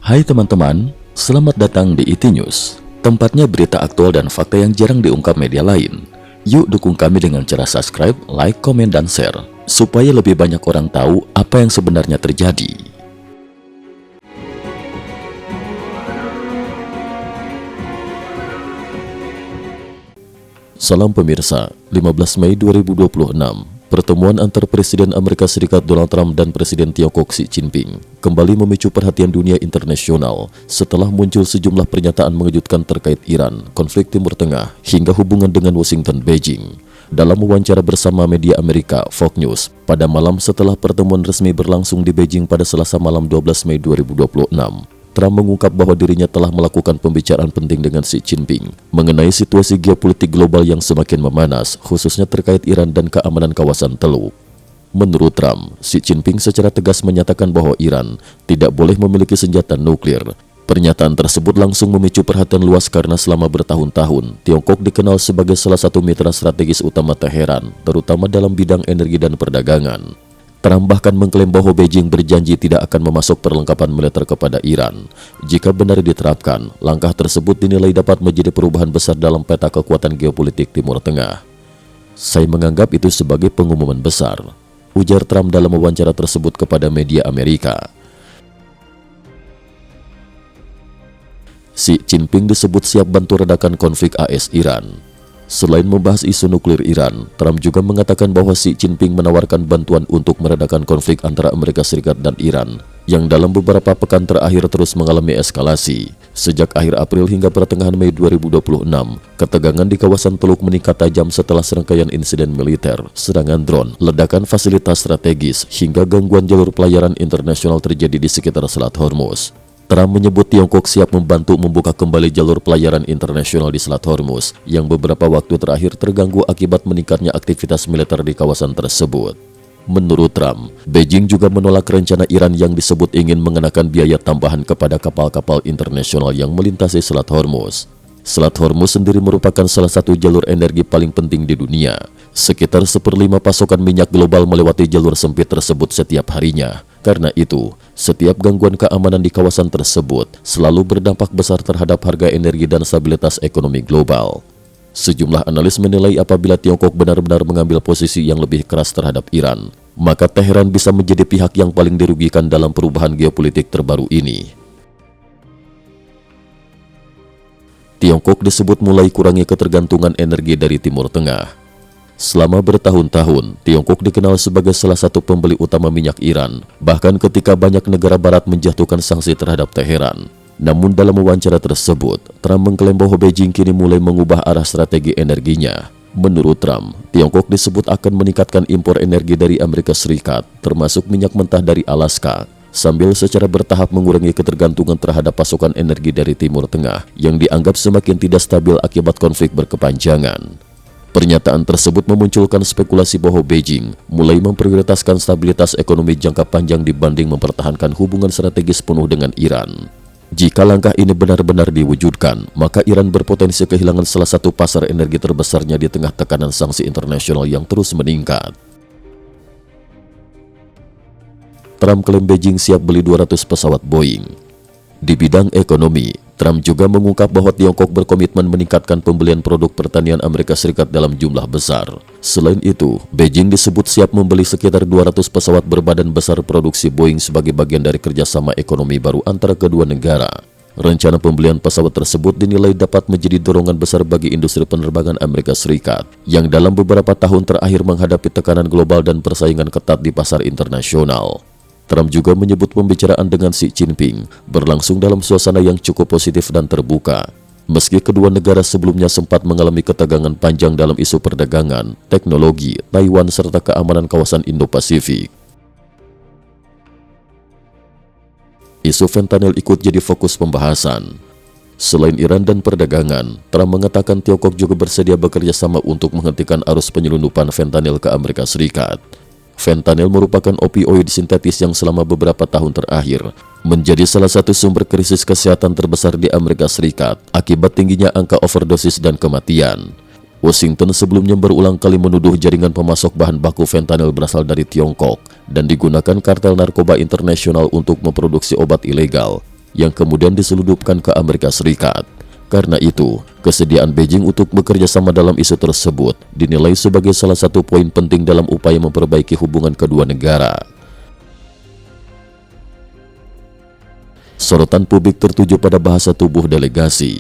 Hai teman-teman, selamat datang di IT News, tempatnya berita aktual dan fakta yang jarang diungkap media lain. Yuk dukung kami dengan cara subscribe, like, komen, dan share, supaya lebih banyak orang tahu apa yang sebenarnya terjadi. Salam pemirsa, 15 Mei 2026. Pertemuan antar Presiden Amerika Serikat Donald Trump dan Presiden Tiongkok Xi Jinping kembali memicu perhatian dunia internasional setelah muncul sejumlah pernyataan mengejutkan terkait Iran, konflik Timur Tengah, hingga hubungan dengan Washington Beijing. Dalam wawancara bersama media Amerika, Fox News, pada malam setelah pertemuan resmi berlangsung di Beijing pada Selasa malam 12 Mei 2026, Trump mengungkap bahwa dirinya telah melakukan pembicaraan penting dengan Xi Jinping mengenai situasi geopolitik global yang semakin memanas, khususnya terkait Iran dan keamanan kawasan Teluk. Menurut Trump, Xi Jinping secara tegas menyatakan bahwa Iran tidak boleh memiliki senjata nuklir. Pernyataan tersebut langsung memicu perhatian luas karena selama bertahun-tahun, Tiongkok dikenal sebagai salah satu mitra strategis utama Teheran, terutama dalam bidang energi dan perdagangan. Trump bahkan mengklaim bahwa Beijing berjanji tidak akan memasok perlengkapan militer kepada Iran. Jika benar diterapkan, langkah tersebut dinilai dapat menjadi perubahan besar dalam peta kekuatan geopolitik Timur Tengah. Saya menganggap itu sebagai pengumuman besar, ujar Trump dalam wawancara tersebut kepada media Amerika. Xi Jinping disebut siap bantu redakan konflik AS-Iran. Selain membahas isu nuklir Iran, Trump juga mengatakan bahwa Xi Jinping menawarkan bantuan untuk meredakan konflik antara Amerika Serikat dan Iran, yang dalam beberapa pekan terakhir terus mengalami eskalasi. Sejak akhir April hingga pertengahan Mei 2026, ketegangan di kawasan Teluk meningkat tajam setelah serangkaian insiden militer, serangan drone, ledakan fasilitas strategis, hingga gangguan jalur pelayaran internasional terjadi di sekitar Selat Hormuz. Trump menyebut Tiongkok siap membantu membuka kembali jalur pelayaran internasional di Selat Hormuz yang beberapa waktu terakhir terganggu akibat meningkatnya aktivitas militer di kawasan tersebut. Menurut Trump, Beijing juga menolak rencana Iran yang disebut ingin mengenakan biaya tambahan kepada kapal-kapal internasional yang melintasi Selat Hormuz. Selat Hormuz sendiri merupakan salah satu jalur energi paling penting di dunia. Sekitar 1/5 pasokan minyak global melewati jalur sempit tersebut setiap harinya. Karena itu, setiap gangguan keamanan di kawasan tersebut selalu berdampak besar terhadap harga energi dan stabilitas ekonomi global. Sejumlah analis menilai apabila Tiongkok benar-benar mengambil posisi yang lebih keras terhadap Iran, maka Teheran bisa menjadi pihak yang paling dirugikan dalam perubahan geopolitik terbaru ini. Tiongkok disebut mulai kurangi ketergantungan energi dari Timur Tengah. Selama bertahun-tahun, Tiongkok dikenal sebagai salah satu pembeli utama minyak Iran, bahkan ketika banyak negara barat menjatuhkan sanksi terhadap Teheran. Namun dalam wawancara tersebut, Trump mengklaim bahwa Beijing kini mulai mengubah arah strategi energinya. Menurut Trump, Tiongkok disebut akan meningkatkan impor energi dari Amerika Serikat, termasuk minyak mentah dari Alaska, sambil secara bertahap mengurangi ketergantungan terhadap pasokan energi dari Timur Tengah yang dianggap semakin tidak stabil akibat konflik berkepanjangan. Pernyataan tersebut memunculkan spekulasi bahwa Beijing mulai memprioritaskan stabilitas ekonomi jangka panjang dibanding mempertahankan hubungan strategis penuh dengan Iran. Jika langkah ini benar-benar diwujudkan, maka Iran berpotensi kehilangan salah satu pasar energi terbesarnya di tengah tekanan sanksi internasional yang terus meningkat. Trump klaim Beijing siap beli 200 pesawat Boeing. Di bidang ekonomi, Trump juga mengungkap bahwa Tiongkok berkomitmen meningkatkan pembelian produk pertanian Amerika Serikat dalam jumlah besar. Selain itu, Beijing disebut siap membeli sekitar 200 pesawat berbadan besar produksi Boeing sebagai bagian dari kerjasama ekonomi baru antara kedua negara. Rencana pembelian pesawat tersebut dinilai dapat menjadi dorongan besar bagi industri penerbangan Amerika Serikat, yang dalam beberapa tahun terakhir menghadapi tekanan global dan persaingan ketat di pasar internasional. Trump juga menyebut pembicaraan dengan Xi Jinping berlangsung dalam suasana yang cukup positif dan terbuka. Meski kedua negara sebelumnya sempat mengalami ketegangan panjang dalam isu perdagangan, teknologi, Taiwan, serta keamanan kawasan Indo-Pasifik. Isu fentanyl ikut jadi fokus pembahasan. Selain Iran dan perdagangan, Trump mengatakan Tiongkok juga bersedia bekerja sama untuk menghentikan arus penyelundupan fentanyl ke Amerika Serikat. Fentanyl merupakan opioid sintetis yang selama beberapa tahun terakhir menjadi salah satu sumber krisis kesehatan terbesar di Amerika Serikat akibat tingginya angka overdosis dan kematian. Washington sebelumnya berulang kali menuduh jaringan pemasok bahan baku fentanyl berasal dari Tiongkok dan digunakan kartel narkoba internasional untuk memproduksi obat ilegal yang kemudian diselundupkan ke Amerika Serikat. Karena itu, kesediaan Beijing untuk bekerja sama dalam isu tersebut dinilai sebagai salah satu poin penting dalam upaya memperbaiki hubungan kedua negara. Sorotan publik tertuju pada bahasa tubuh delegasi.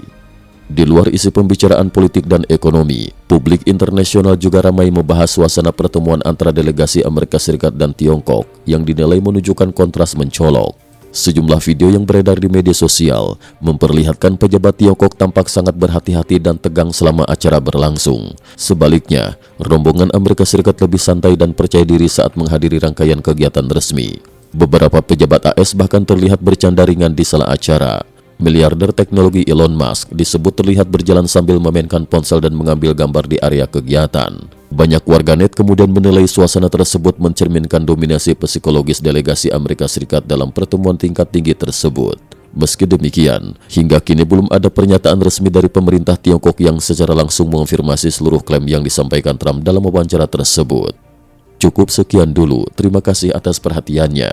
Di luar isi pembicaraan politik dan ekonomi, publik internasional juga ramai membahas suasana pertemuan antara delegasi Amerika Serikat dan Tiongkok yang dinilai menunjukkan kontras mencolok. Sejumlah video yang beredar di media sosial memperlihatkan pejabat Tiongkok tampak sangat berhati-hati dan tegang selama acara berlangsung. Sebaliknya, rombongan Amerika Serikat lebih santai dan percaya diri saat menghadiri rangkaian kegiatan resmi. Beberapa pejabat AS bahkan terlihat bercanda ringan di sela acara. Miliarder teknologi Elon Musk disebut terlihat berjalan sambil memainkan ponsel dan mengambil gambar di area kegiatan. Banyak warganet kemudian menilai suasana tersebut mencerminkan dominasi psikologis delegasi Amerika Serikat dalam pertemuan tingkat tinggi tersebut. Meski demikian, hingga kini belum ada pernyataan resmi dari pemerintah Tiongkok yang secara langsung mengonfirmasi seluruh klaim yang disampaikan Trump dalam wawancara tersebut. Cukup sekian dulu, terima kasih atas perhatiannya.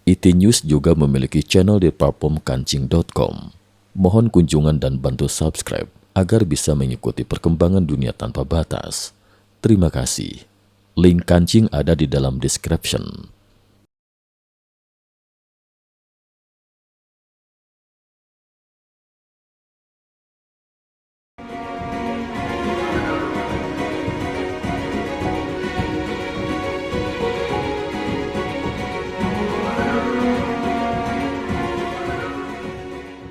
IT News juga memiliki channel di platform kancing.com. Mohon kunjungan dan bantu subscribe agar bisa mengikuti perkembangan dunia tanpa batas. Terima kasih. Link kancing ada di dalam description.